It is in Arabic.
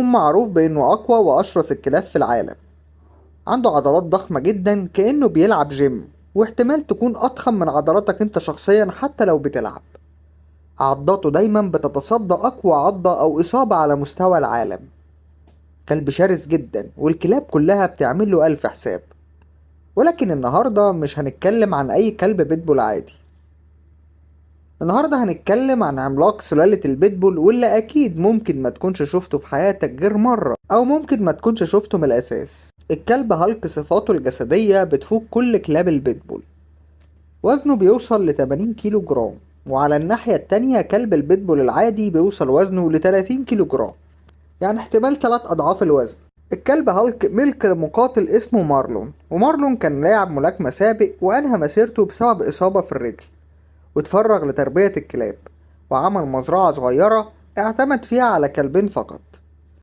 معروف بإنه أقوى وأشرس الكلاب في العالم. عنده عضلات ضخمة جدا كأنه بيلعب جيم، واحتمال تكون أضخم من عضلاتك أنت شخصيا حتى لو بتلعب. عضاته دايما بتتصدى أقوى عضة أو إصابة على مستوى العالم. كلب شرس جدا والكلاب كلها بتعمل له ألف حساب. ولكن النهاردة مش هنتكلم عن أي كلب بيتبول عادي. النهاردة هنتكلم عن عملاق سلالة البيتبول، واللي أكيد ممكن ما تكونش شفته في حياتك غير مرة، أو ممكن ما تكونش شفته من الأساس. الكلب هالك صفاته الجسدية بتفوق كل كلاب البيتبول. وزنه بيوصل ل 80 كيلو جرام، وعلى الناحية التانية كلب البيتبول العادي بيوصل وزنه ل 30 كيلو جرام، يعني احتمال 3 أضعاف الوزن. الكلب هالك ملك مقاتل اسمه مارلون، ومارلون كان لاعب ملاكمة سابق وأنهى مسيرته بسبب إصابة في الرجل، واتفرغ لتربية الكلاب، وعمل مزرعة صغيرة اعتمد فيها على كلبين فقط.